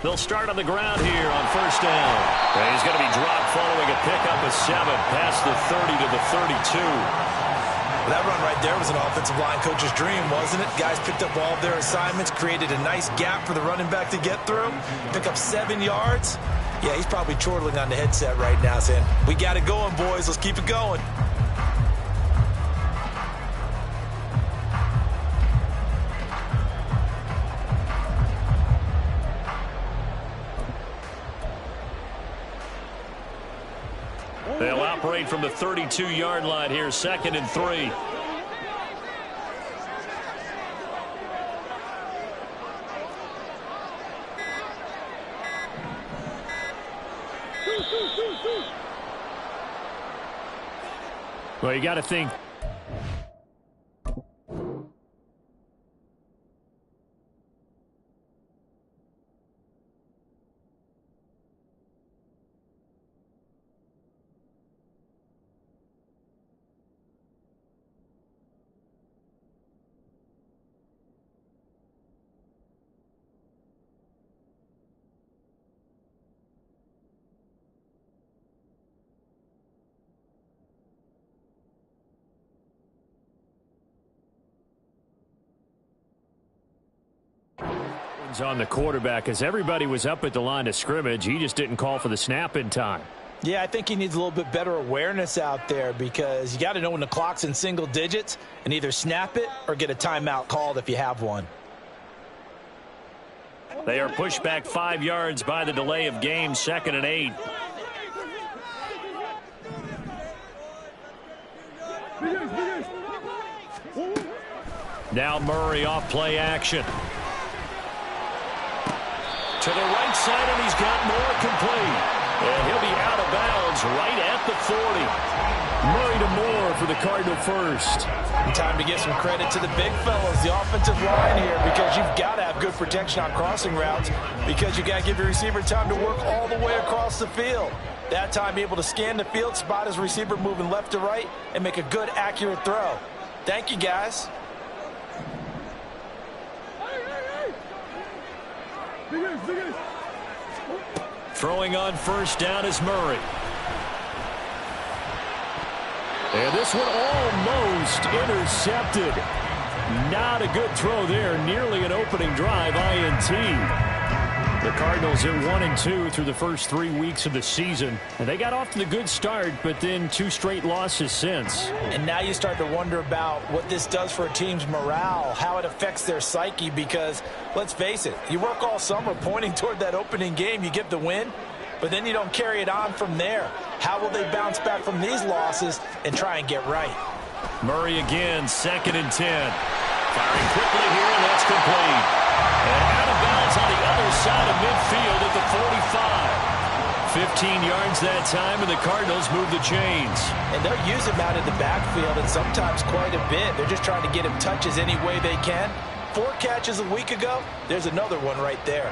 They'll start on the ground here on first down. And he's going to be dropped following a pickup of 7 past the 30 to the 32. Well, that run right there was an offensive line coach's dream, wasn't it? Guys picked up all of their assignments, created a nice gap for the running back to get through, pick up 7 yards. Yeah, he's probably chortling on the headset right now saying, we got it going, boys. Let's keep it going. They'll operate from the 32-yard line here, 2nd and 3. Well, you got to think. On the quarterback as everybody was up at the line of scrimmage. He just didn't call for the snap in time. Yeah, I think he needs a little bit better awareness out there because you got to know when the clock's in single digits and either snap it or get a timeout called if you have one. They are pushed back 5 yards by the delay of game, 2nd and 8. Now Murray off play action. To the right side, and he's got more complete. And he'll be out of bounds right at the 40. Murray to Moore for the Cardinal first. And time to give some credit to the big fellas, the offensive line here, because you've got to have good protection on crossing routes because you've got to give your receiver time to work all the way across the field. That time, able to scan the field, spot his receiver moving left to right, and make a good, accurate throw. Thank you, guys. Throwing on first down is Murray. And this one almost intercepted. Not a good throw there. Nearly an opening drive INT. The Cardinals are 1-2 through the first 3 weeks of the season. And they got off to the good start, but then 2 straight losses since. And now you start to wonder about what this does for a team's morale, how it affects their psyche, because let's face it, you work all summer pointing toward that opening game, you get the win, but then you don't carry it on from there. How will they bounce back from these losses and try and get right? Murray again, 2nd and 10. Firing quickly here, and that's complete. And out of bounds on the other side of midfield at the 45. 15 yards that time, and the Cardinals move the chains. And they'll use him out in the backfield, and sometimes quite a bit. They're just trying to get him touches any way they can. 4 catches a week ago. There's another one right there.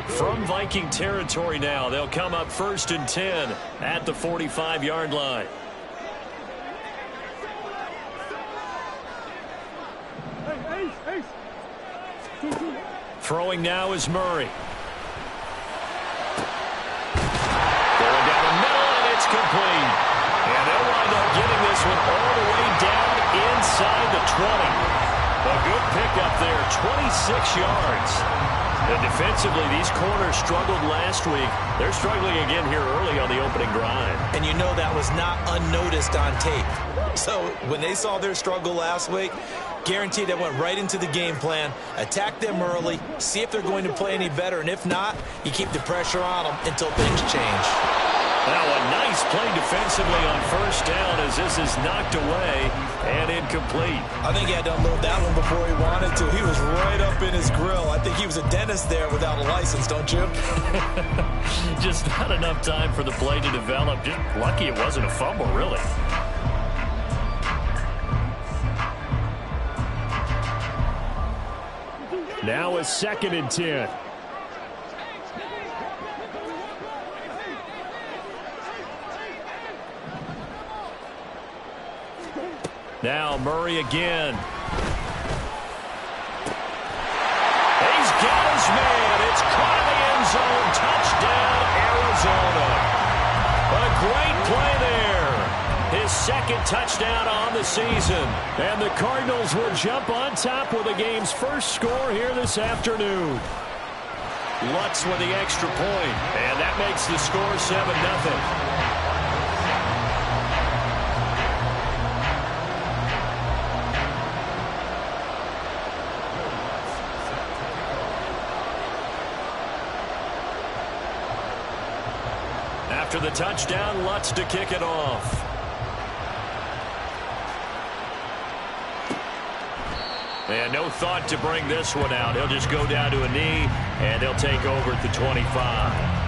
From Viking territory now, they'll come up 1st and 10 at the 45-yard line. Throwing now is Murray. Going down the middle, and it's complete. And they'll wind up getting this one all the way down inside the 20. A good pickup there, 26 yards. And defensively, these corners struggled last week. They're struggling again here early on the opening drive. And you know that was not unnoticed on tape. So when they saw their struggle last week, guaranteed they went right into the game plan, attack them early, see if they're going to play any better. And if not, you keep the pressure on them until things change. Now a nice play defensively on first down as this is knocked away and incomplete. I think he had to unload that one before he wanted to. He was right up in his grill. I think he was a dentist there without a license, don't you? Just not enough time for the play to develop. Just lucky it wasn't a fumble, really. Now a 2nd and 10. Now Murray again. He's got his man. It's caught in the end zone. Touchdown, Arizona. A great play there. His second touchdown on the season. And the Cardinals will jump on top with the game's first score here this afternoon. Lutz with the extra point. And that makes the score 7-0. After the touchdown, Lutz to kick it off. And no thought to bring this one out. He'll just go down to a knee, and they'll take over at the 25.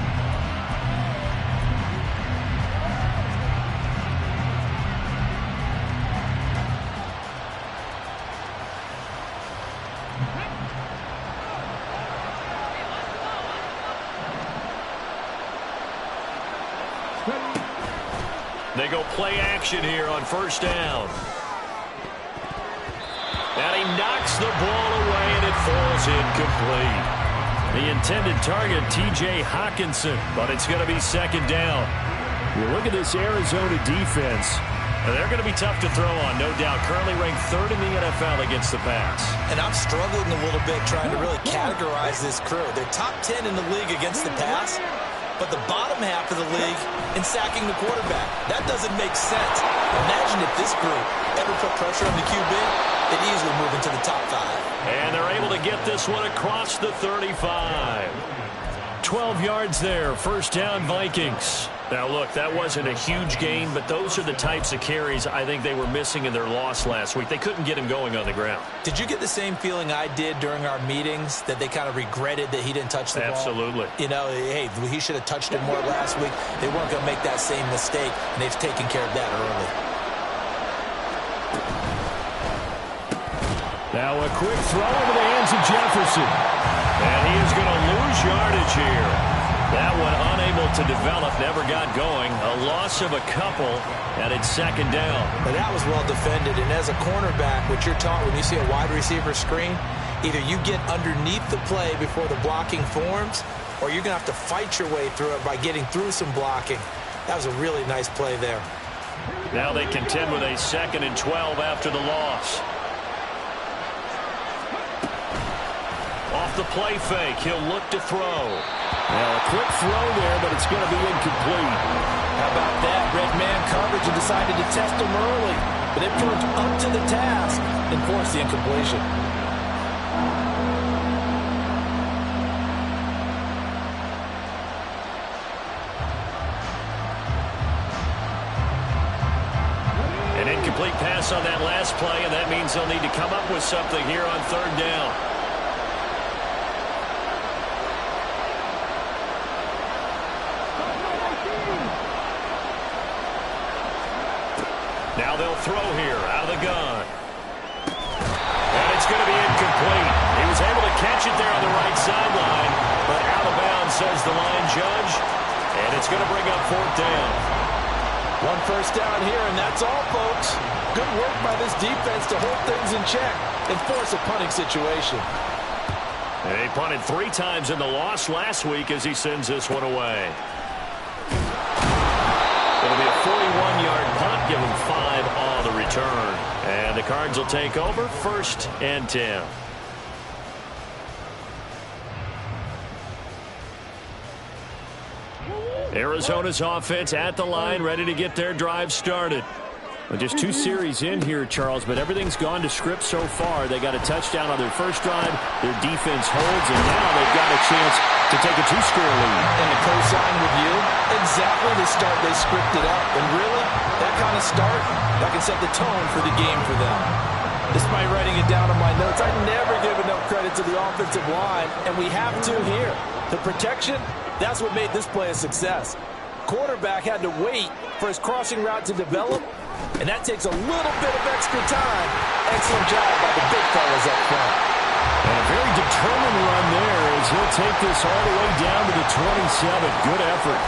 They go play action here on first down. And he knocks the ball away, and it falls incomplete. The intended target, T.J. Hawkinson, but it's going to be second down. You look at this Arizona defense, and they're going to be tough to throw on, no doubt. Currently ranked third in the NFL against the pass. And I'm struggling a little bit trying to really categorize this crew. They're top 10 in the league against the pass, but the bottom half of the league in sacking the quarterback. That doesn't make sense. Imagine if this group ever put pressure on the QB, they'd easily move into the top 5. And they're able to get this one across the 35. 12 yards there, first down Vikings. Now look, that wasn't a huge gain, but those are the types of carries I think they were missing in their loss last week. They couldn't get him going on the ground. Did you get the same feeling I did during our meetings, that they kind of regretted that he didn't touch the ball? Absolutely. You know, hey, he should have touched it more last week. They weren't going to make that same mistake, and they've taken care of that early. Now a quick throw into the hands of Jefferson. And he is going to lose yardage here. That one unable to develop, never got going. A loss of a couple, and it's second down. But that was well defended, and as a cornerback, what you're taught when you see a wide receiver screen, either you get underneath the play before the blocking forms, or you're going to have to fight your way through it by getting through some blocking. That was a really nice play there. Now they contend with a 2nd and 12 after the loss. Off the play fake, he'll look to throw. Now a quick throw there, but it's going to be incomplete. How about that? Red man coverage and decided to test him early. But it proved up to the task and forced the incompletion. An incomplete pass on that last play, and that means they'll need to come up with something here on third down. Now they'll throw here out of the gun. And it's going to be incomplete. He was able to catch it there on the right sideline, but out of bounds, says the line judge. And it's going to bring up fourth down. One first down here, and that's all, folks. Good work by this defense to hold things in check and force a punting situation. And he punted 3 times in the loss last week as he sends this one away. It'll be a 41-yard punt, give him 5 on the return. And the Cards will take over, 1st and 10. Arizona's offense at the line, ready to get their drive started. Well, just 2 series in here, Charles, but everything's gone to script so far. They got a touchdown on their first drive. Their defense holds, and now they've got a chance to take a 2-score lead. And to co-sign with you, exactly the start they scripted up. And really, that kind of start, that can set the tone for the game for them. Despite writing it down on my notes, I never give enough credit to the offensive line, and we have to here. The protection, that's what made this play a success. Quarterback had to wait for his crossing route to develop, and that takes a little bit of extra time. Excellent job by the big fellas up front. And a very determined run there as he'll take this all the way down to the 27. Good effort.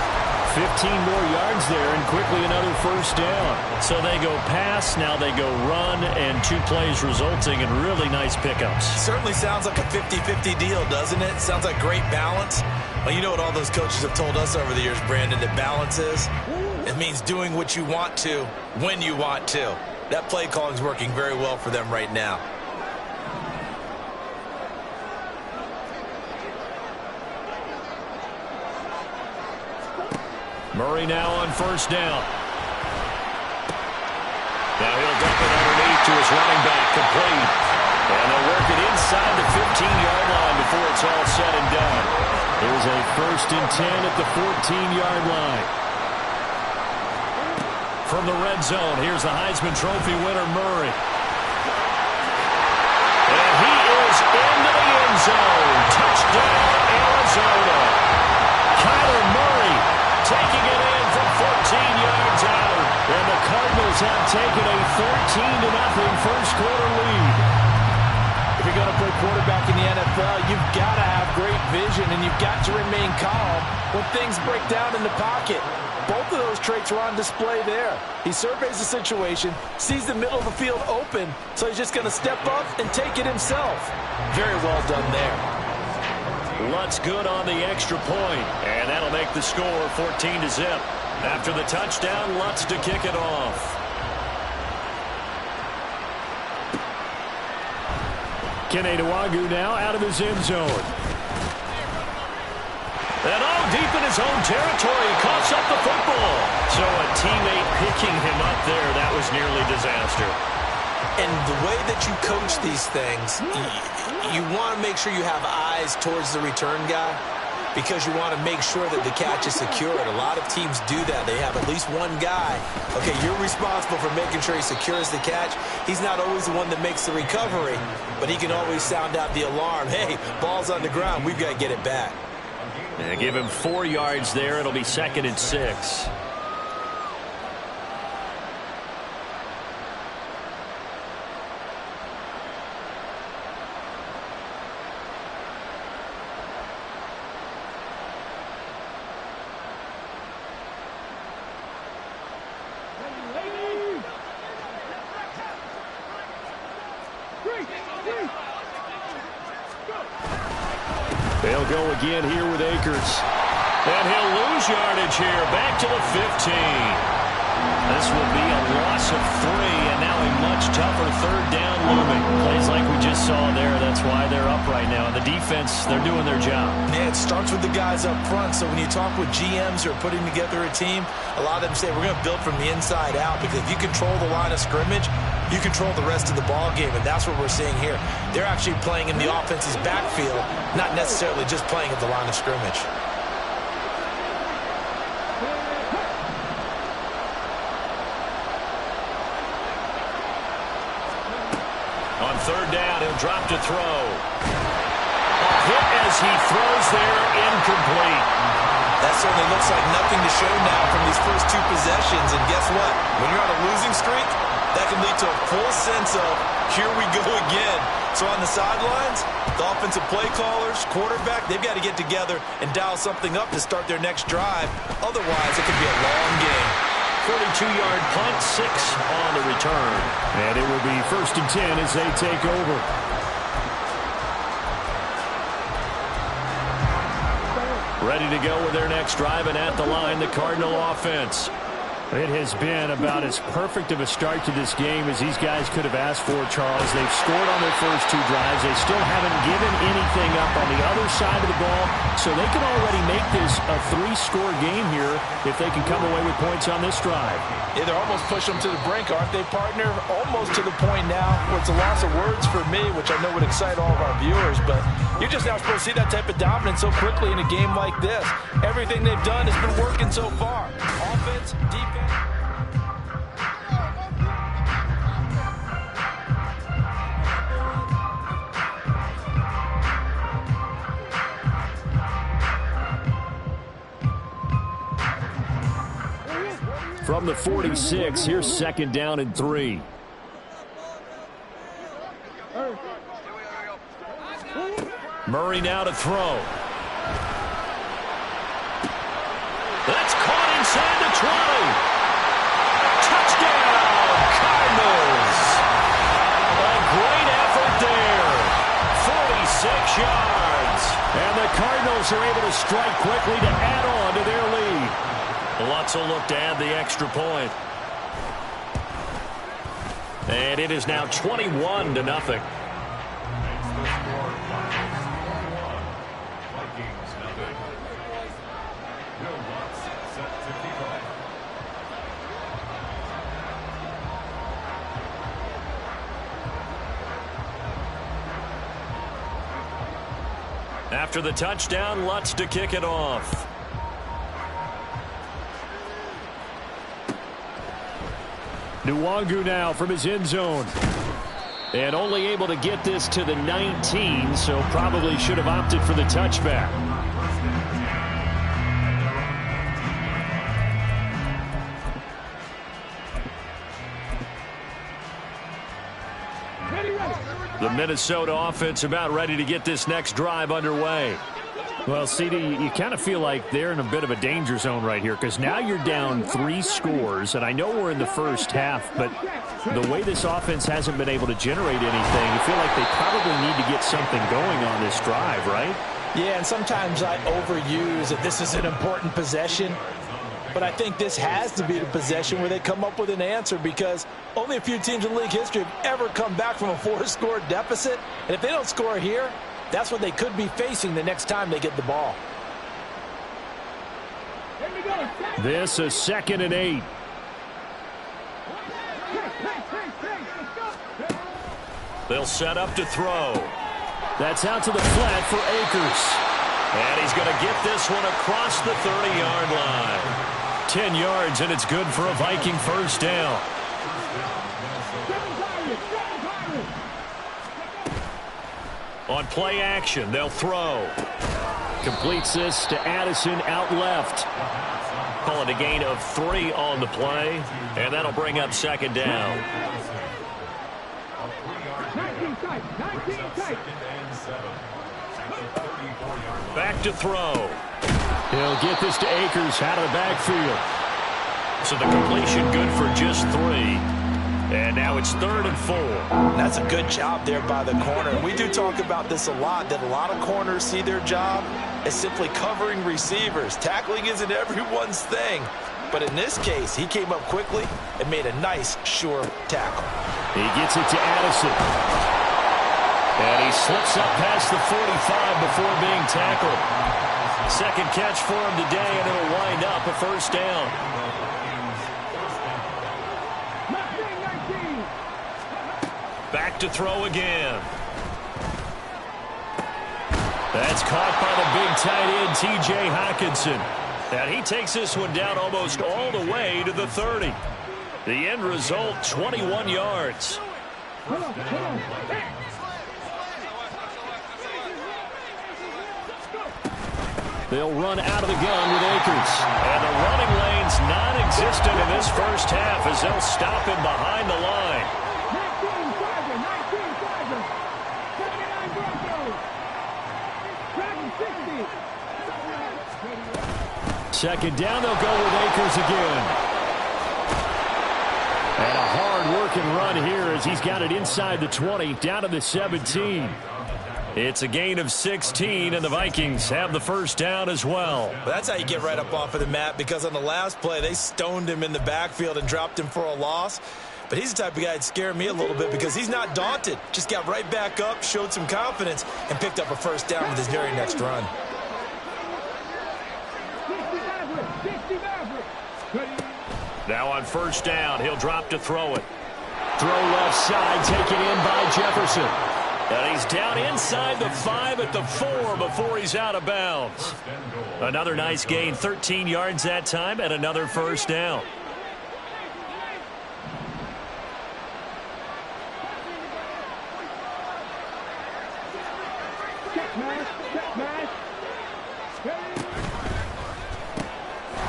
15 more yards there and quickly another first down. So they go pass, now they go run, and 2 plays resulting in really nice pickups. Certainly sounds like a 50-50 deal, doesn't it? Sounds like great balance. Well, you know what all those coaches have told us over the years, Brandon, that balance is? It means doing what you want to when you want to. That play calling is working very well for them right now. Murray now on first down. Now he'll dump it underneath to his running back, complete. And they'll work it inside the 15-yard line before it's all said and done. Here's a 1st and 10 at the 14-yard line. From the red zone, here's the Heisman Trophy winner, Murray. And he is into the end zone. Touchdown, Arizona. Kyler Murray taking it in from 14 yards out. And the Cardinals have taken a 13-0 first-quarter lead. If you're going to play quarterback in the NFL, you've got to have great vision, and you've got to remain calm when things break down in the pocket. Both of those traits are on display there. He surveys the situation, sees the middle of the field open, so he's just going to step up and take it himself. Very well done there. Lutz good on the extra point, and that'll make the score 14-0. After the touchdown, Lutz to kick it off. Keneduagu now out of his end zone. And deep in his own territory, coughs up the football. So a teammate picking him up there, that was nearly disaster. And the way that you coach these things, you want to make sure you have eyes towards the return guy because you want to make sure that the catch is secured. A lot of teams do that. They have at least one guy. Okay, you're responsible for making sure he secures the catch. He's not always the one that makes the recovery, but he can always sound out the alarm. Hey, ball's on the ground. We've got to get it back. And give him 4 yards there. It'll be 2nd and 6. They'll go again here with Akers. And he'll lose yardage here. Back to the 15. This will be a loss of 3, and now a much tougher 3rd down looming. Plays like we just saw there. That's why they're up right now. And the defense, they're doing their job. Yeah, it starts with the guys up front. So when you talk with GMs who are putting together a team, a lot of them say we're going to build from the inside out because if you control the line of scrimmage, you control the rest of the ball game, and that's what we're seeing here. They're actually playing in the offense's backfield, not necessarily just playing at the line of scrimmage. On 3rd down, he'll drop to throw. A hit as he throws there, incomplete. That certainly looks like nothing to show now from these first 2 possessions, and guess what? When you're on a losing streak, that can lead to a full sense of, here we go again. So on the sidelines, the offensive play callers, quarterback, they've got to get together and dial something up to start their next drive. Otherwise, it could be a long game. 42-yard punt, 6 on the return. And it will be 1st and 10 as they take over. Ready to go with their next drive, and at the line, the Cardinal offense. It has been about as perfect of a start to this game as these guys could have asked for, Charles. They've scored on their first 2 drives. They still haven't given anything up on the other side of the ball, so they can already make this a 3-score game here if they can come away with points on this drive. Yeah, they're almost pushing them to the brink, aren't they, partner? Almost to the point now where it's a loss of words for me, which I know would excite all of our viewers, but you're just not supposed to see that type of dominance so quickly in a game like this. Everything they've done has been working so far. Offense, defense. From the 46, here's 2nd down and 3. Murray now to throw. That's caught 20. Touchdown, Cardinals. A great effort there. 46 yards. And the Cardinals are able to strike quickly to add on to their lead. Lots of look to add the extra point. And it is now 21-0. After the touchdown, Lutz to kick it off. Nwangu now from his end zone. And only able to get this to the 19, so probably should have opted for the touchback. The Minnesota offense about ready to get this next drive underway. Well, CD, you kind of feel like they're in a bit of a danger zone right here because now you're down 3 scores, and I know we're in the first half, but the way this offense hasn't been able to generate anything, you feel like they probably need to get something going on this drive, right? Yeah, and sometimes I overuse that this is an important possession, but I think this has to be the possession where they come up with an answer because only a few teams in league history have ever come back from a 4-score deficit, and if they don't score here, that's what they could be facing the next time they get the ball. This is 2nd and 8. They'll set up to throw. That's out to the flat for Akers. And he's going to get this one across the 30-yard line. 10 yards, and it's good for a Viking first down. On play action, they'll throw. Completes this to Addison out left. Call it a gain of 3 on the play, and that'll bring up 2nd down. Back to throw. He'll get this to Akers out of the backfield. So the completion good for just 3. And now it's 3rd and 4. That's a good job there by the corner. We do talk about this a lot, that a lot of corners see their job as simply covering receivers. Tackling isn't everyone's thing. But in this case, he came up quickly and made a nice, sure tackle. He gets it to Addison. And he slips up past the 45 before being tackled. Second catch for him today, and it'll wind up a first down. Back to throw again. That's caught by the big tight end, T.J. Hockenson. And he takes this one down almost all the way to the 30. The end result, 21 yards. They'll run out of the gun with Akers. And the running lane's non-existent in this first half as they'll stop him behind the line. Second down, they'll go with Akers again. And a hard-working run here as he's got it inside the 20, down to the 17. It's a gain of 16, and the Vikings have the first down as well. That's how you get right up off of the mat, because on the last play, they stoned him in the backfield and dropped him for a loss. But he's the type of guy that scared me a little bit because he's not daunted. Just got right back up, showed some confidence, and picked up a first down with his very next run. Now on first down, he'll drop to throw it. Throw left side, taken in by Jefferson. And he's down inside the 5 at the 4 before he's out of bounds. Another nice gain, 13 yards that time, and another first down.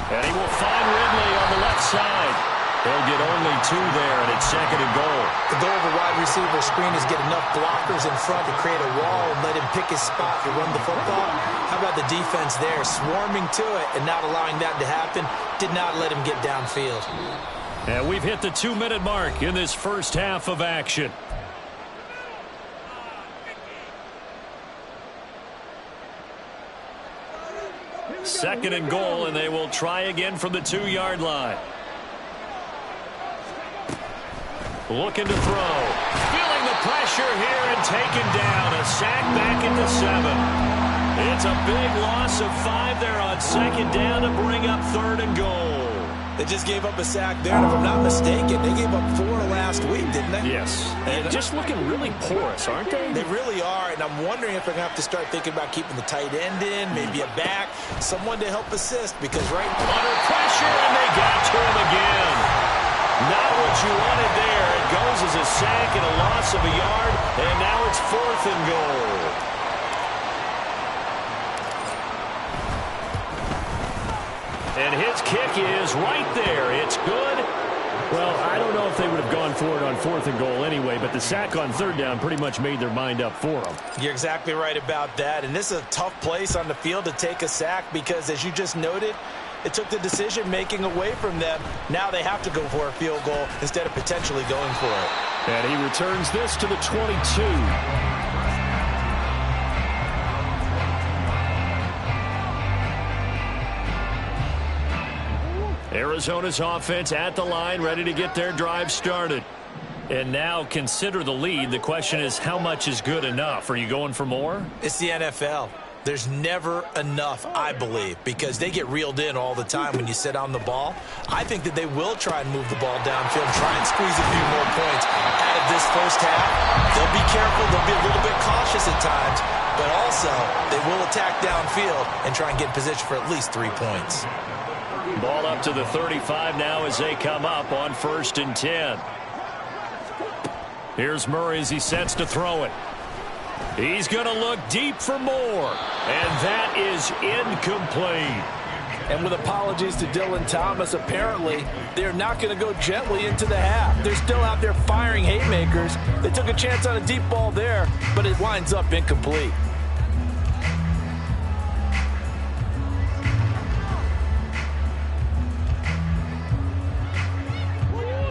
And he will find Ridley on the left side. They'll get only 2 there, and it's 2nd and goal. The goal of a wide receiver screen is get enough blockers in front to create a wall and let him pick his spot to run the football. How about the defense there, swarming to it and not allowing that to happen? Did not let him get downfield. And we've hit the 2-minute mark in this first half of action. Second and goal, and they will try again from the 2-yard line. Looking to throw. Feeling the pressure here and taken down. A sack back at the 7. It's a big loss of 5 there on second down to bring up third and goal. They just gave up a sack there, and if I'm not mistaken, they gave up 4 last week, didn't they? Yes. And just looking really porous, aren't they? They really are, and I'm wondering if they're going to have to start thinking about keeping the tight end in, maybe a back, someone to help assist, because right under pressure, and they got to him again. Not what you wanted there. It goes as a sack and a loss of a yard, and now it's fourth and goal. And his kick is right there. It's good. Well, I don't know if they would have gone for it on fourth and goal anyway, but the sack on third down pretty much made their mind up for them. You're exactly right about that. And this is a tough place on the field to take a sack because, as you just noted, it took the decision-making away from them. Now they have to go for a field goal instead of potentially going for it. And he returns this to the 22. Arizona's offense at the line, ready to get their drive started. And now consider the lead. The question is, how much is good enough? Are you going for more? It's the NFL. There's never enough, I believe, because they get reeled in all the time when you sit on the ball. I think that they will try and move the ball downfield, try and squeeze a few more points out of this first half. They'll be careful. They'll be a little bit cautious at times, but also they will attack downfield and try and get in position for at least 3 points. Ball up to the 35 now as they come up on 1st and 10. Here's Murray as he sets to throw it. He's going to look deep for more. And that is incomplete. And with apologies to Dylan Thomas, apparently they're not going to go gently into the half. They're still out there firing haymakers. They took a chance on a deep ball there, but it winds up incomplete.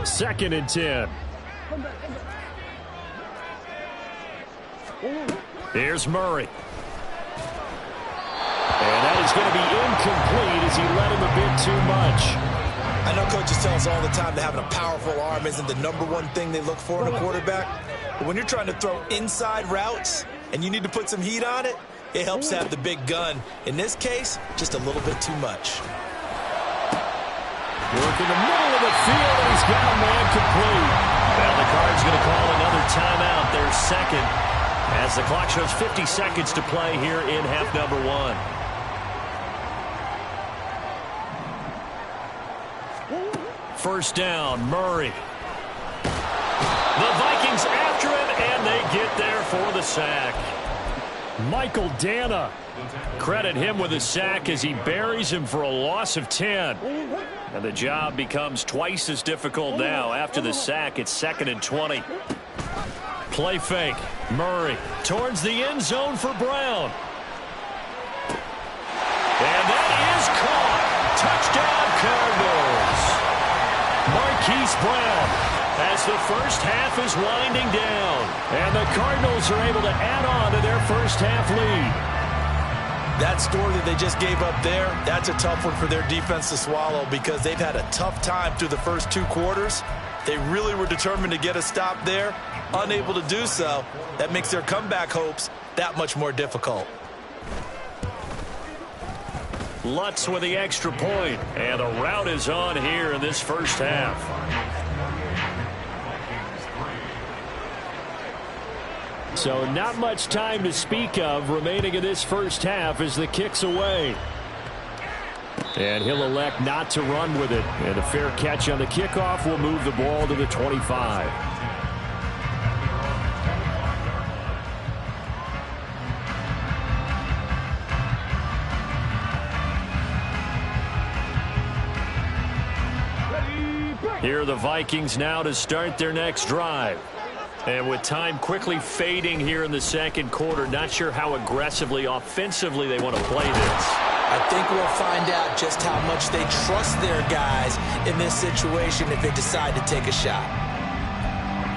Second and 10. Here's Murray. And that is going to be incomplete as he let him a bit too much. I know coaches tell us all the time that having a powerful arm isn't the #1 thing they look for in a quarterback. But when you're trying to throw inside routes and you need to put some heat on it, it helps have the big gun. In this case, just a little bit too much. Work in the middle of the field, and he's got a man complete. Now the Cards going to call another timeout, their second, as the clock shows 50 seconds to play here in half number 1. First down, Murray. The Vikings after him, and they get there for the sack. Michael Dana. Credit him with a sack as he buries him for a loss of 10. And the job becomes twice as difficult now. After the sack, it's 2nd and 20. Play fake. Murray towards the end zone for Brown. And that is caught. Touchdown, Cardinals. Marquise Brown as the first half is winding down. And the Cardinals are able to add on to their first half lead. That score that they just gave up there, that's a tough one for their defense to swallow because they've had a tough time through the first 2 quarters. They really were determined to get a stop there, unable to do so. That makes their comeback hopes that much more difficult. Lutz with the extra point, and a rout is on here in this first half. So not much time to speak of remaining in this first half as the kick's away. And he'll elect not to run with it. And a fair catch on the kickoff will move the ball to the 25. Here are the Vikings now to start their next drive. And with time quickly fading here in the second quarter, not sure how aggressively, offensively they want to play this. I think we'll find out just how much they trust their guys in this situation if they decide to take a shot.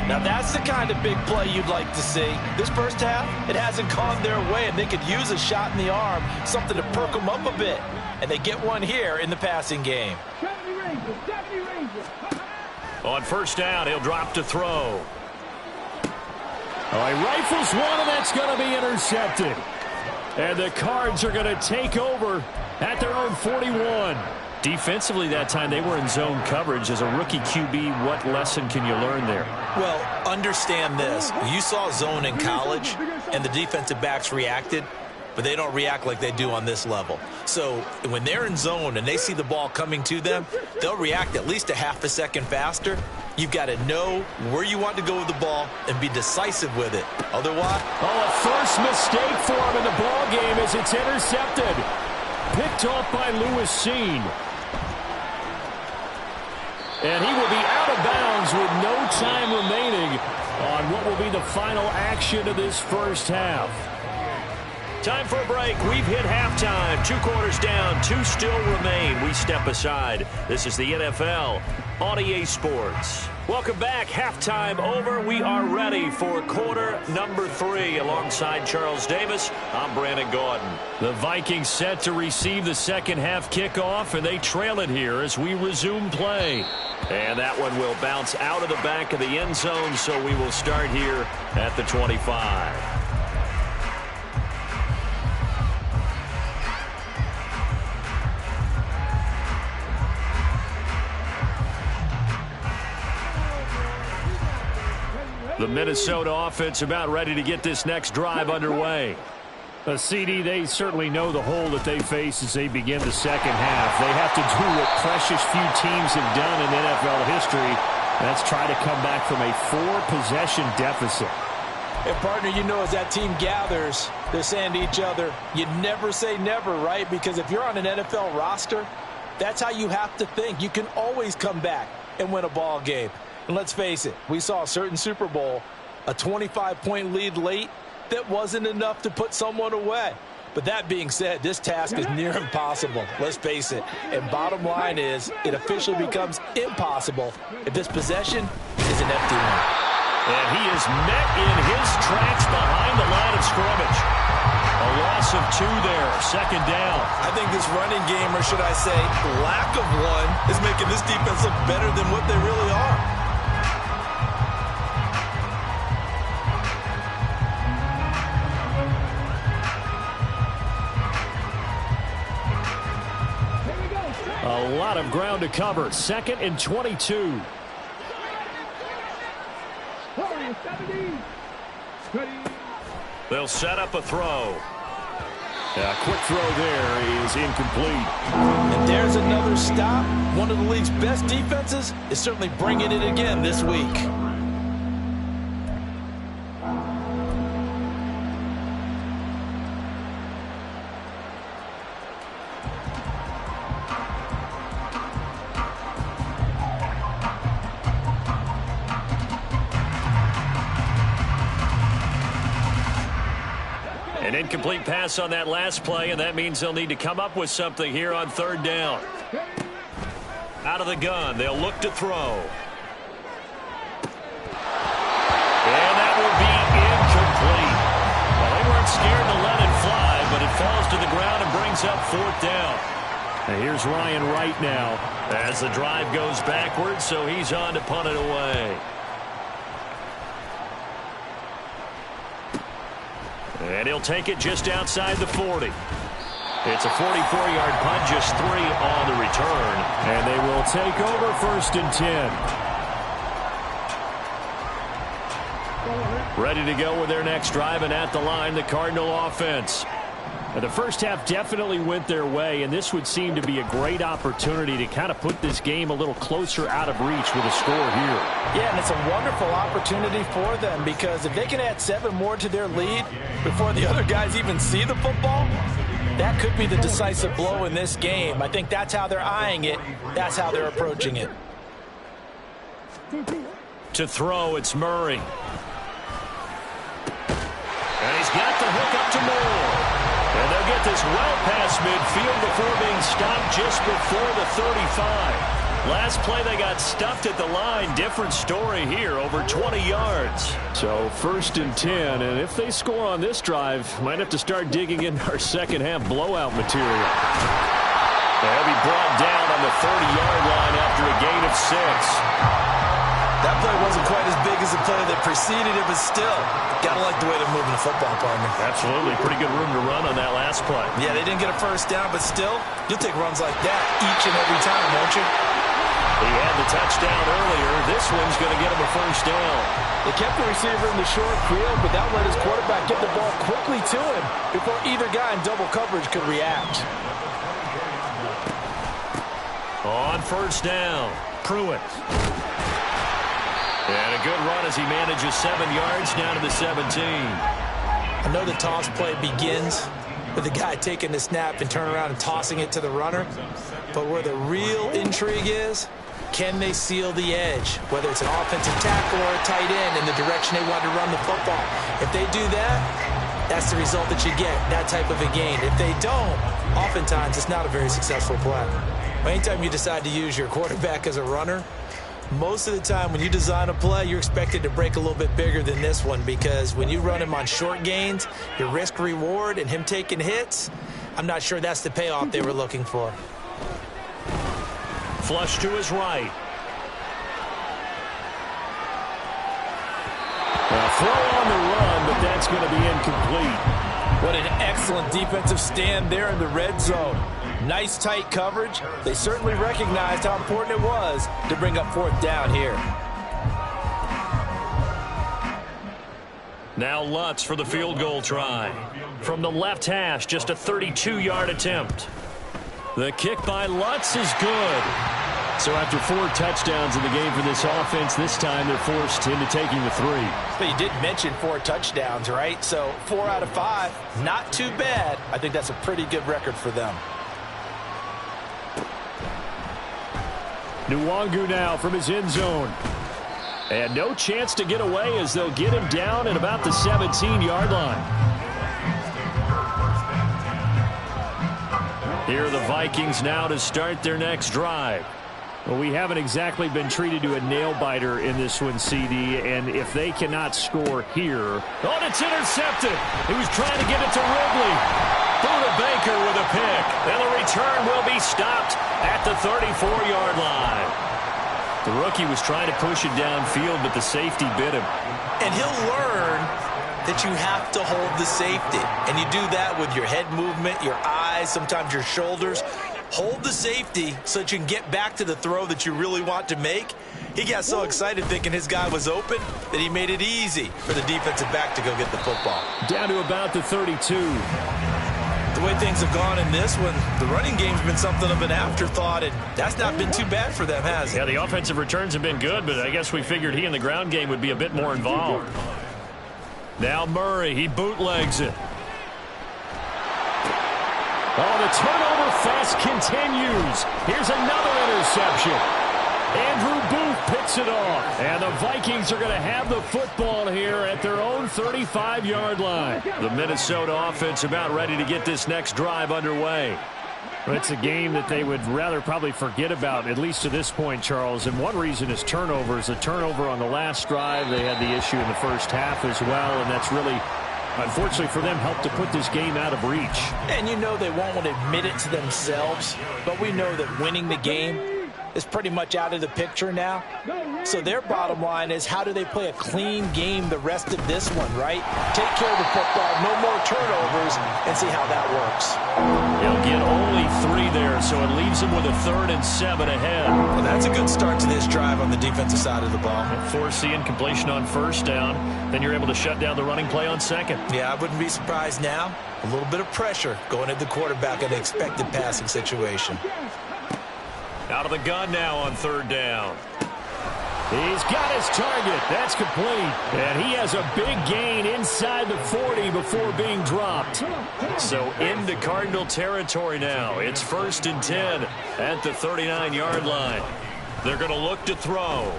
Now that's the kind of big play you'd like to see. This first half, it hasn't gone their way, and they could use a shot in the arm, something to perk them up a bit. And they get one here in the passing game. On first down, he'll drop to throw. He rifles one, and that's going to be intercepted. And the Cards are going to take over at their own 41. Defensively that time, they were in zone coverage. As a rookie QB, what lesson can you learn there? Well, understand this. You saw zone in college, and the defensive backs reacted, but they don't react like they do on this level. So when they're in zone and they see the ball coming to them, they'll react at least a half a second faster. You've got to know where you want to go with the ball and be decisive with it. Otherwise... a first mistake for him in the ball game as it's intercepted. Picked off by Lewis Seen. And he will be out of bounds with no time remaining on what will be the final action of this first half. Time for a break. We've hit halftime. 2 quarters down, 2 still remain. We step aside. This is the NFL on EA Sports. Welcome back. Halftime over. We are ready for quarter number 3. Alongside Charles Davis, I'm Brandon Gordon. The Vikings set to receive the second half kickoff, and they trail it here as we resume play. And that one will bounce out of the back of the end zone, so we will start here at the 25. The Minnesota offense about ready to get this next drive underway. CD, they certainly know the hole that they face as they begin the second half. They have to do what precious few teams have done in NFL history. That's try to come back from a 4-possession deficit. And, partner, you know, as that team gathers, they're saying to each other, you never say never, right? Because if you're on an NFL roster, that's how you have to think. You can always come back and win a ball game. And let's face it, we saw a certain Super Bowl, a 25-point lead late, that wasn't enough to put someone away. But that being said, this task is near impossible. Let's face it. And bottom line is, it officially becomes impossible if this possession is an empty one. And he is met in his tracks behind the line of scrimmage. A loss of 2 there, second down. I think this running game, or should I say lack of one, is making this defense look better than what they really are. A lot of ground to cover. 2nd and 22. They'll set up a throw. A quick throw there is incomplete. And there's another stop. One of the league's best defenses is certainly bringing it again this week. An incomplete pass on that last play, and that means they'll need to come up with something here on 3rd down. Out of the gun, they'll look to throw. And that will be incomplete. Well, they weren't scared to let it fly, but it falls to the ground and brings up 4th down. And here's Ryan Wright now as the drive goes backwards, so he's on to punt it away. And he'll take it just outside the 40. It's a 44-yard punt, just 3 on the return. And they will take over 1st and 10. Ready to go with their next drive, and at the line, the Cardinal offense. And the first half definitely went their way, and this would seem to be a great opportunity to kind of put this game a little closer out of reach with a score here. Yeah, and it's a wonderful opportunity for them, because if they can add 7 more to their lead before the other guys even see the football, that could be the decisive blow in this game. I think that's how they're eyeing it. That's how they're approaching it. To throw, it's Murray. to Moore. And they'll get this well past midfield before being stopped just before the 35. Last play they got stuffed at the line. Different story here, over 20 yards. So 1st and 10, and if they score on this drive, might have to start digging in our second half blowout material. They'll be brought down on the 30-yard line after a gain of 6. That play wasn't quite as big as the play that preceded it, but still, gotta like the way they're moving the football, partner. Absolutely. Pretty good room to run on that last play. Yeah, they didn't get a first down, but still, you'll take runs like that each and every time, won't you? He had the touchdown earlier. This one's going to get him a first down. They kept the receiver in the short field, but that let his quarterback get the ball quickly to him before either guy in double coverage could react. On first down, Pruitt. And a good run as he manages 7 yards down to the 17. I know the toss play begins with the guy taking the snap and turning around and tossing it to the runner. But where the real intrigue is, can they seal the edge? Whether it's an offensive tackle or a tight end in the direction they want to run the football. If they do that, that's the result that you get, that type of a gain. If they don't, oftentimes it's not a very successful play. Anytime you decide to use your quarterback as a runner, most of the time when you design a play, you're expected to break a little bit bigger than this one, because when you run him on short gains, your risk-reward and him taking hits, I'm not sure that's the payoff they were looking for. Flush to his right. A throw on the run, but that's going to be incomplete. What an excellent defensive stand there in the red zone. Nice tight coverage. They certainly recognized how important it was to bring up 4th down here. Now Lutz for the field goal try. From the left hash, just a 32-yard attempt. The kick by Lutz is good. So after 4 touchdowns in the game for this offense, this time they're forced into taking the 3. But you did mention 4 touchdowns, right? So 4 out of 5, not too bad. I think that's a pretty good record for them. Nwangu now from his end zone. And no chance to get away as they'll get him down at about the 17-yard line. Here are the Vikings now to start their next drive. Well, we haven't exactly been treated to a nail-biter in this one, CD, and if they cannot score here... Oh, it's intercepted. He was trying to get it to Ridley. Buda Baker with a pick. And the return will be stopped at the 34-yard line. The rookie was trying to push it downfield, but the safety bit him. And he'll learn that you have to hold the safety. And you do that with your head movement, your eyes, sometimes your shoulders. Hold the safety so that you can get back to the throw that you really want to make. He got so excited thinking his guy was open that he made it easy for the defensive back to go get the football. Down to about the 32. The way things have gone in this one, the running game's been something of an afterthought, and that's not been too bad for them, has it? Yeah, the offensive returns have been good, but I guess we figured he in the ground game would be a bit more involved. Now Murray, he bootlegs it. Oh, the turnover fest continues. Here's another interception. Andrew Booth picks it off. And the Vikings are going to have the football here at their own 35-yard line. The Minnesota offense about ready to get this next drive underway. Well, it's a game that they would rather probably forget about, at least to this point, Charles. And one reason is turnovers. A turnover on the last drive. They had the issue in the first half as well, and that's really, unfortunately for them, helped to put this game out of reach. And you know they won't want to admit it to themselves, but we know that winning the game is pretty much out of the picture now. So their bottom line is, how do they play a clean game the rest of this one, right? Take care of the football, no more turnovers, and see how that works. He'll get only 3 there, so it leaves him with a 3rd and 7 ahead. Well, that's a good start to this drive on the defensive side of the ball. Force the incompletion on first down, then you're able to shut down the running play on second. Yeah, I wouldn't be surprised now. A little bit of pressure going at the quarterback in an expected passing situation. Out of the gun now on 3rd down. He's got his target. That's complete. And he has a big gain inside the 40 before being dropped. So into Cardinal territory now. It's 1st and 10 at the 39-yard line. They're going to look to throw.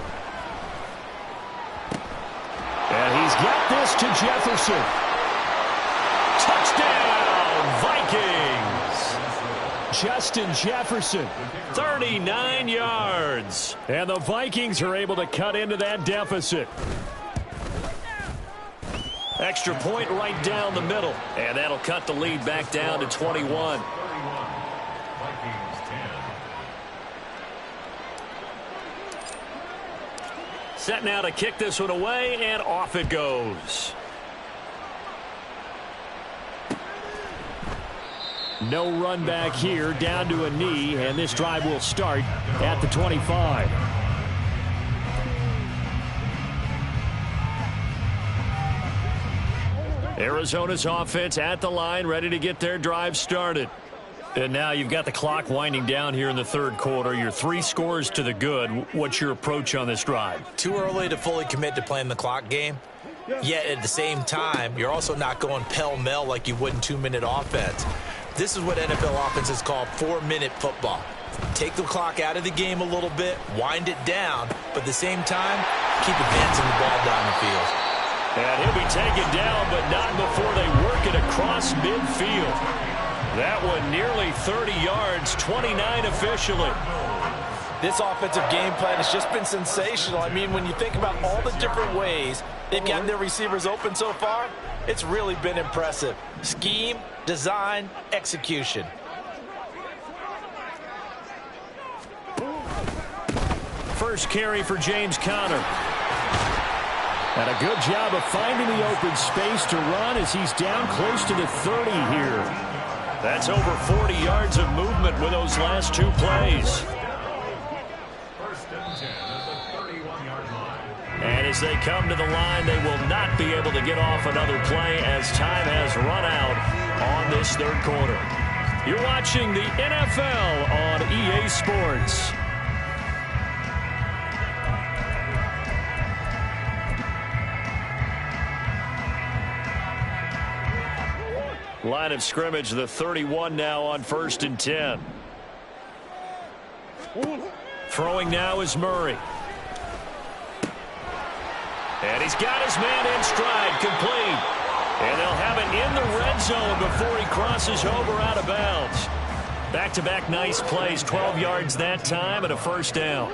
And he's got this to Jefferson. Justin Jefferson. 39 yards. And the Vikings are able to cut into that deficit. Extra point right down the middle. And that'll cut the lead back down to 21. Set now to kick this one away, and off it goes. No run back here, down to a knee, and this drive will start at the 25. Arizona's offense at the line, ready to get their drive started. And now you've got the clock winding down here in the third quarter. You're 3 scores to the good. What's your approach on this drive? Too early to fully commit to playing the clock game. Yet at the same time, you're also not going pell-mell like you would in 2-minute offense. This is what NFL offenses call 4-minute football. Take the clock out of the game a little bit, wind it down, but at the same time, keep advancing the ball down the field. And he'll be taken down, but not before they work it across midfield. That one nearly 30 yards, 29 officially. This offensive game plan has just been sensational. I mean, when you think about all the different ways they've gotten their receivers open so far, it's really been impressive. Scheme, design, execution. First carry for James Conner. And a good job of finding the open space to run as he's down close to the 30 here. That's over 40 yards of movement with those last 2 plays. And as they come to the line, they will not be able to get off another play as time has run out on this third quarter. You're watching the NFL on EA Sports. Line of scrimmage, the 31 now on 1st and 10. Throwing now is Murray. And he's got his man in stride, complete. And they'll have it in the red zone before he crosses over out of bounds. Back-to-back nice plays, 12 yards that time and a first down.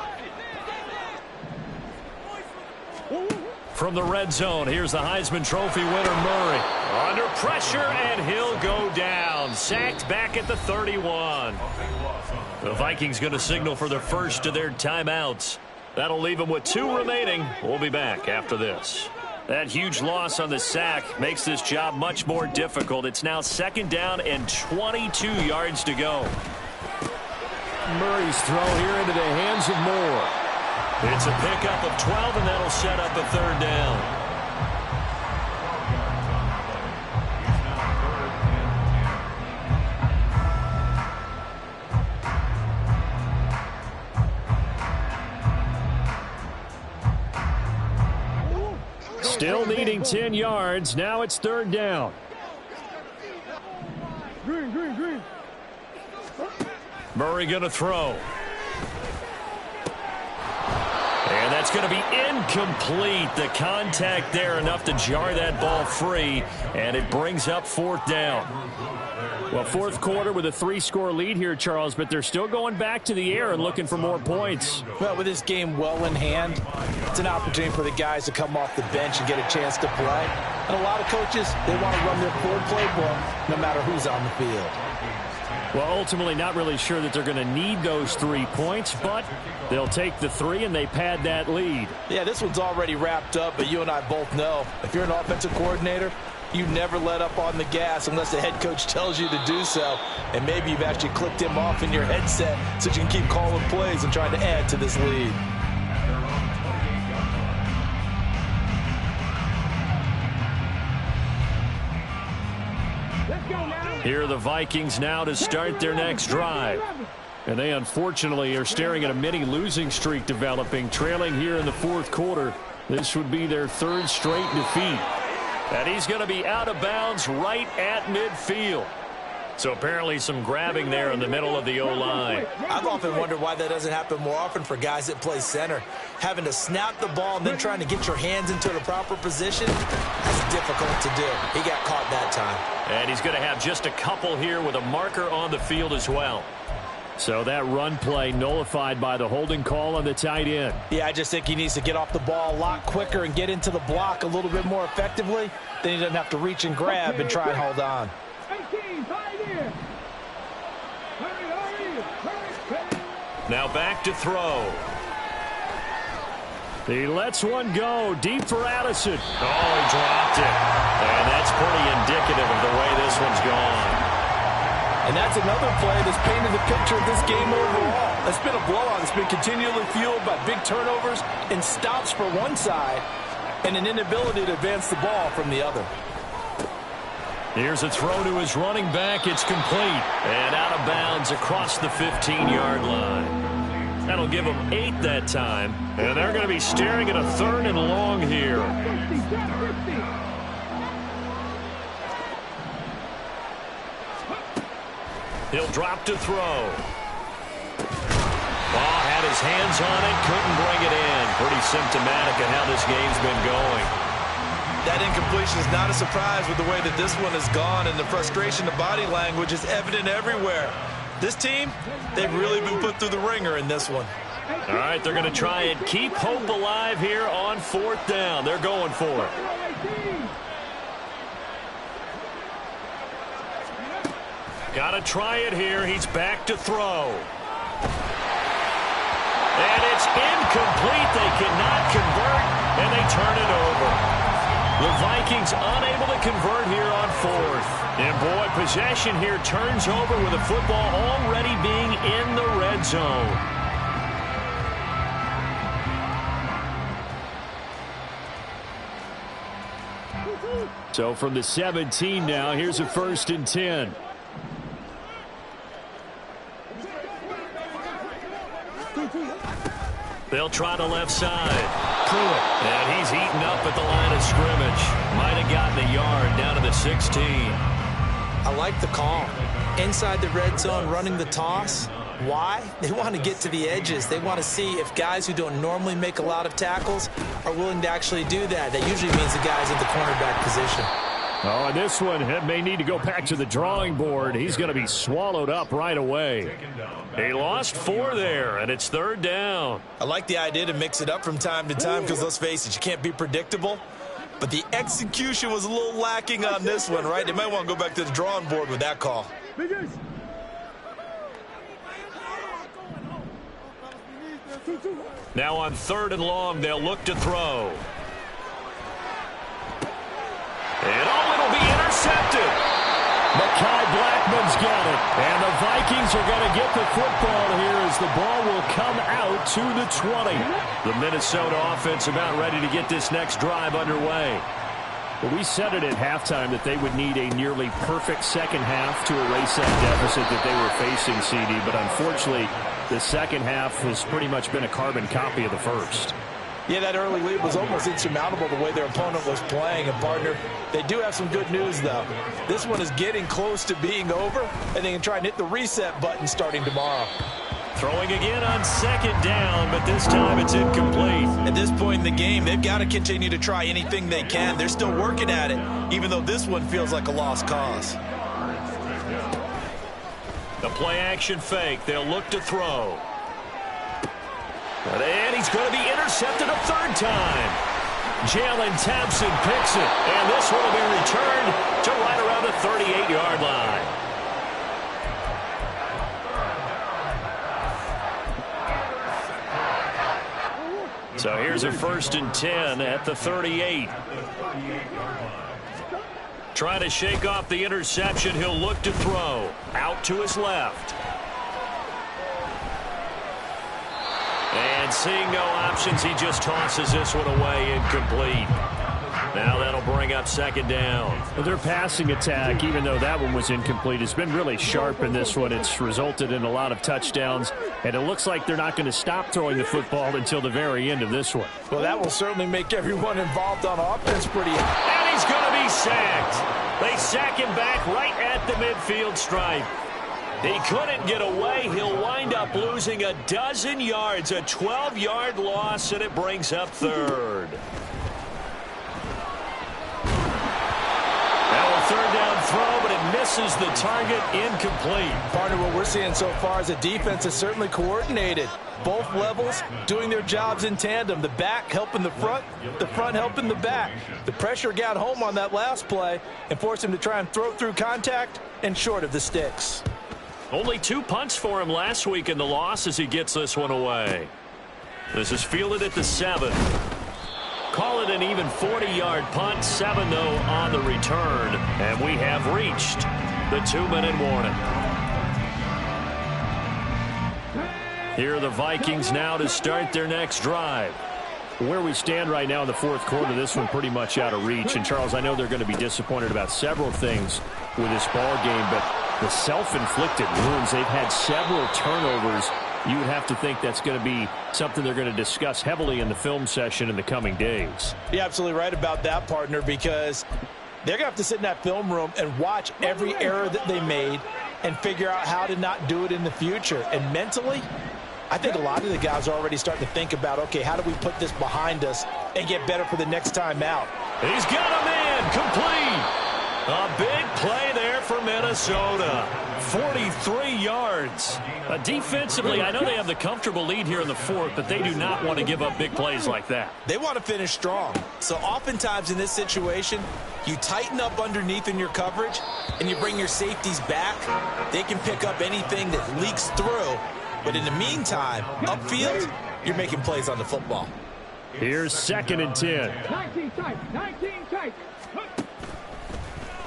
From the red zone, here's the Heisman Trophy winner, Murray. Under pressure, and he'll go down. Sacked back at the 31. The Vikings going to signal for the first of their timeouts. That'll leave them with 2 remaining. We'll be back after this. That huge loss on the sack makes this job much more difficult. It's now 2nd down and 22 yards to go. Murray's throw here into the hands of Moore. It's a pickup of 12, and that'll set up a 3rd down. Still needing 10 yards. Now it's 3rd down. Murray going to throw. And that's going to be incomplete. The contact there enough to jar that ball free, and it brings up 4th down. Well, 4th quarter with a 3-score lead here, Charles, but they're still going back to the air and looking for more points. Well, with this game well in hand, it's an opportunity for the guys to come off the bench and get a chance to play. And a lot of coaches, they want to run their full playbook no matter who's on the field. Well, ultimately not really sure that they're going to need those 3 points, but they'll take the 3 and they pad that lead. Yeah, this one's already wrapped up, but you and I both know if you're an offensive coordinator, you never let up on the gas unless the head coach tells you to do so. And maybe you've actually clicked him off in your headset so you can keep calling plays and trying to add to this lead. Here are the Vikings now to start their next drive. And they unfortunately are staring at a mini losing streak developing, trailing here in the 4th quarter. This would be their 3rd straight defeat. And he's going to be out of bounds right at midfield. So apparently some grabbing there in the middle of the O-line. I've often wondered why that doesn't happen more often for guys that play center. Having to snap the ball and then trying to get your hands into the proper position, that's difficult to do. He got caught that time. And he's going to have just a couple here with a marker on the field as well. So that run play nullified by the holding call on the tight end. Yeah, I just think he needs to get off the ball a lot quicker and get into the block a little bit more effectively. Then he doesn't have to reach and grab and try and hold on. Now back to throw. He lets one go deep for Addison. Oh, he dropped it. And that's pretty indicative of the way this one's gone. And that's another play that's painted the picture of this game overall. It's been a blowout. It's been continually fueled by big turnovers and stops for one side and an inability to advance the ball from the other. Here's a throw to his running back. It's complete. And out of bounds across the 15-yard line. That'll give them 8 that time. And they're going to be staring at a 3rd and long here. He'll drop to throw. Ball had his hands on it, couldn't bring it in. Pretty symptomatic of how this game's been going. That incompletion is not a surprise with the way that this one has gone, and the frustration, the body language is evident everywhere. This team, they've really been put through the ringer in this one. All right, they're going to try and keep hope alive here on 4th down. They're going for it. Got to try it here. He's back to throw. And it's incomplete. They cannot convert, and they turn it over. The Vikings unable to convert here on 4th. And boy, possession here turns over with the football already being in the red zone. So from the 17 now, here's a 1st and 10. They'll try the left side. Pruitt. And he's eaten up at the line of scrimmage. Might have gotten a yard down to the 16. I like the call. Inside the red zone, running the toss. Why? They want to get to the edges. They want to see if guys who don't normally make a lot of tackles are willing to actually do that. That usually means the guys at the cornerback position. Oh, and this one may need to go back to the drawing board. He's going to be swallowed up right away. He lost 4 there, and it's 3rd down. I like the idea to mix it up from time to time because, let's face it, you can't be predictable. But the execution was a little lacking on this one, right? They might want to go back to the drawing board with that call. Now on 3rd and long, they'll look to throw. And it'll be intercepted. Mekhi Blackman's got it. And the Vikings are going to get the football here as the ball will come out to the 20. The Minnesota offense about ready to get this next drive underway. Well, we said it at halftime that they would need a nearly perfect second half to erase that deficit that they were facing, CD. But unfortunately, the second half has pretty much been a carbon copy of the first. Yeah, that early lead was almost insurmountable the way their opponent was playing. And, partner, they do have some good news, though. This one is getting close to being over, and they can try and hit the reset button starting tomorrow. Throwing again on 2nd down, but this time it's incomplete. At this point in the game, they've got to continue to try anything they can. They're still working at it, even though this one feels like a lost cause. The play-action fake. They'll look to throw. And he's going to be intercepted a 3rd time. Jalen Thompson picks it. And this one will be returned to right around the 38-yard line. So here's a 1st and 10 at the 38. Trying to shake off the interception. He'll look to throw. Out to his left. And seeing no options, he just tosses this one away, incomplete. Now that'll bring up 2nd down. Well, their passing attack, even though that one was incomplete, has been really sharp in this one. It's resulted in a lot of touchdowns, and it looks like they're not going to stop throwing the football until the very end of this one. Well, that will certainly make everyone involved on offense pretty. And he's going to be sacked. They sack him back right at the midfield stripe. He couldn't get away. He'll wind up losing a dozen yards, a 12-yard loss, and it brings up third. Now a third down throw, but it misses the target, incomplete. Partner, what we're seeing so far is the defense is certainly coordinated. Both levels doing their jobs in tandem. The back helping the front helping the back. The pressure got home on that last play and forced him to try and throw through contact and short of the sticks. Only 2 punts for him last week in the loss as he gets this one away. This is fielded at the 7. Call it an even 40-yard punt. 7, though, on the return. And we have reached the 2-minute warning. Here are the Vikings now to start their next drive. Where we stand right now in the fourth quarter, this one pretty much out of reach. And, Charles, I know they're going to be disappointed about several things with this ball game, but the self-inflicted wounds, they've had several turnovers. You would have to think that's going to be something they're going to discuss heavily in the film session in the coming days. You're absolutely right about that, partner, because they're going to have to sit in that film room and watch every error that they made and figure out how to not do it in the future. And mentally, I think a lot of the guys are already starting to think about, okay, how do we put this behind us and get better for the next time out? He's got a man complete. A big play there for Minnesota. 43 yards. Defensively, I know they have the comfortable lead here in the fourth, but they do not want to give up big plays like that. They want to finish strong. So oftentimes in this situation, you tighten up underneath in your coverage and you bring your safeties back. They can pick up anything that leaks through. But in the meantime, upfield, you're making plays on the football. Here's 2nd and 10. 19 tight.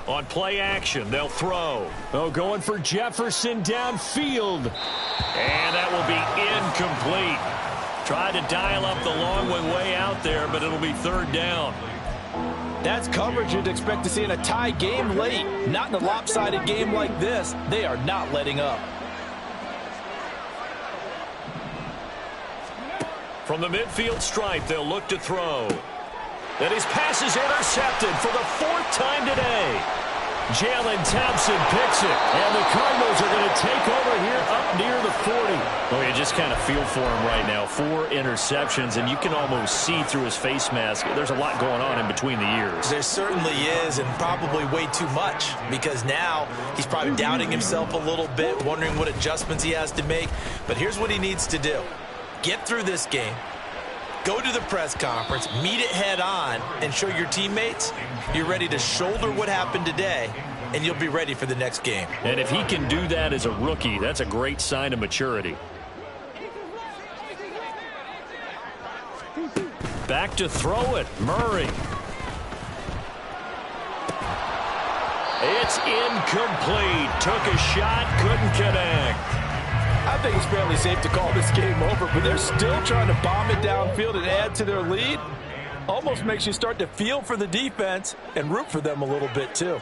On play action, they'll throw. Oh, going for Jefferson downfield. And that will be incomplete. Tried to dial up the long one way out there, but it'll be 3rd down. That's coverage you'd expect to see in a tie game late. Not in a lopsided game like this. They are not letting up. From the midfield stripe, they'll look to throw. And his pass is intercepted for the 4th time today. Jalen Thompson picks it. And the Cardinals are going to take over here up near the 40. Oh, you just kind of feel for him right now. 4 interceptions, and you can almost see through his face mask. There's a lot going on in between the ears. There certainly is, and probably way too much, because now he's probably doubting himself a little bit, wondering what adjustments he has to make. But here's what he needs to do. Get through this game. Go to the press conference, meet it head on, and show your teammates you're ready to shoulder what happened today, and you'll be ready for the next game. And if he can do that as a rookie, that's a great sign of maturity. Back to throw it, Murray. It's incomplete. Took a shot, couldn't connect. I think it's fairly safe to call this game over, but they're still trying to bomb it downfield and add to their lead. Almost makes you start to feel for the defense and root for them a little bit too.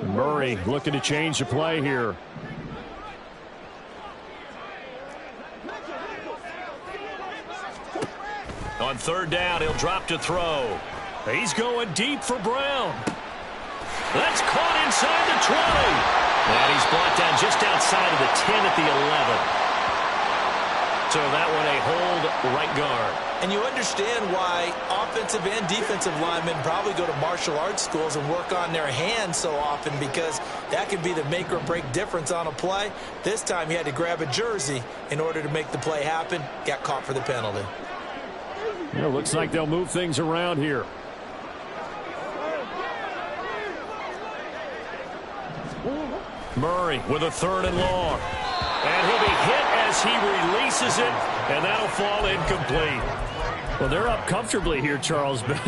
Murray looking to change the play here. On 3rd down, he'll drop to throw. He's going deep for Brown. That's caught inside the 20. And he's brought down just outside of the 10 at the 11. So that one a hold right guard. And you understand why offensive and defensive linemen probably go to martial arts schools and work on their hands so often, because that can be the make or break difference on a play. This time he had to grab a jersey in order to make the play happen. Got caught for the penalty. It looks like they'll move things around here. Murray with a 3rd and long. And he'll be hit as he releases it, and that'll fall incomplete. Well, they're up comfortably here, Charles, but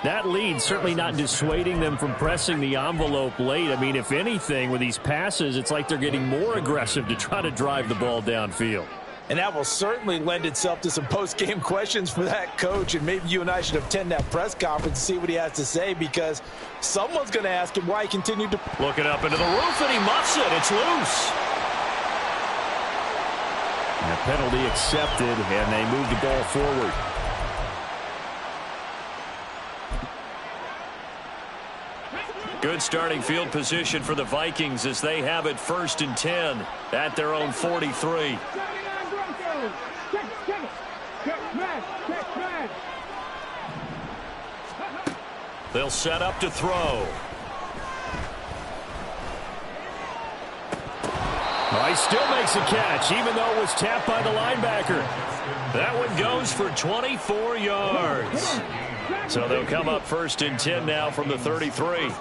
that lead certainly not dissuading them from pressing the envelope late. I mean, if anything, with these passes, it's like they're getting more aggressive to try to drive the ball downfield. And that will certainly lend itself to some post-game questions for that coach, and maybe you and I should attend that press conference and see what he has to say, because someone's going to ask him why he continued to... Looking up into the roof, and he muffs it. It's loose. And a penalty accepted, and they move the ball forward. Good starting field position for the Vikings as they have it 1st and 10 at their own 43. They'll set up to throw. He still makes a catch, even though it was tapped by the linebacker. That one goes for 24 yards. So they'll come up 1st and 10 now from the 33.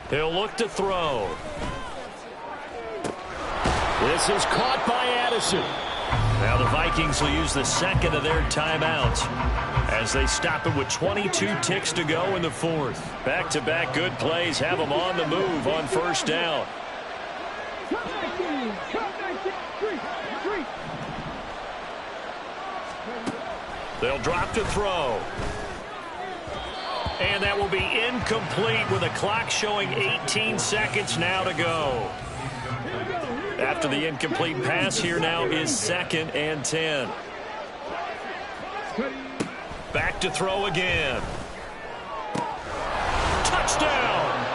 He'll look to throw. This is caught by Addison. Now the Vikings will use the second of their timeouts as they stop it with 22 ticks to go in the 4th. Back-to-back good plays have them on the move on 1st down. They'll drop to throw. And that will be incomplete with a clock showing 18 seconds now to go. After the incomplete pass, here now is 2nd and 10. Back to throw again. Touchdown!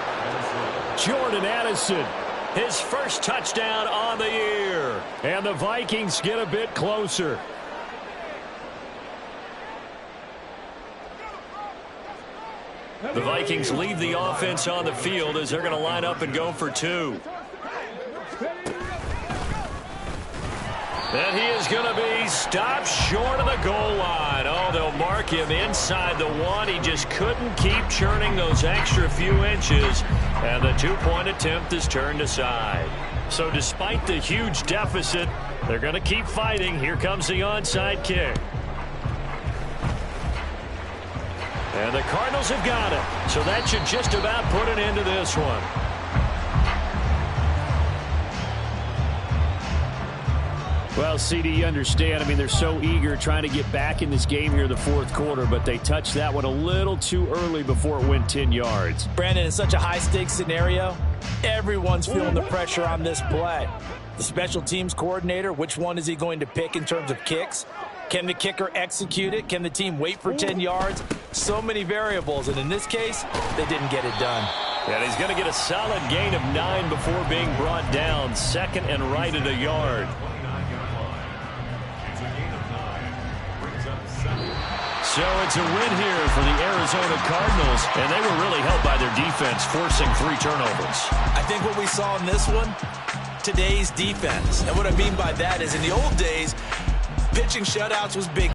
Jordan Addison, his first touchdown on the year. And the Vikings get a bit closer. The Vikings leave the offense on the field as they're going to line up and go for 2. And he is going to be stopped short of the goal line. Oh, they'll mark him inside the 1. He just couldn't keep churning those extra few inches. And the 2-point attempt is turned aside. So despite the huge deficit, they're going to keep fighting. Here comes the onside kick. And the Cardinals have got it. So that should just about put an end to this one. Well, CD, you understand. I mean, they're so eager trying to get back in this game here in the 4th quarter, but they touched that one a little too early before it went 10 yards. Brandon, it's such a high-stakes scenario. Everyone's feeling the pressure on this play. The special teams coordinator, which one is he going to pick in terms of kicks? Can the kicker execute it? Can the team wait for 10 yards? So many variables, and in this case, they didn't get it done. And he's going to get a solid gain of 9 before being brought down. 2nd and right at a yard. So it's a win here for the Arizona Cardinals, and they were really helped by their defense, forcing 3 turnovers. I think what we saw in this one, today's defense. And what I mean by that is in the old days, pitching shutouts was big.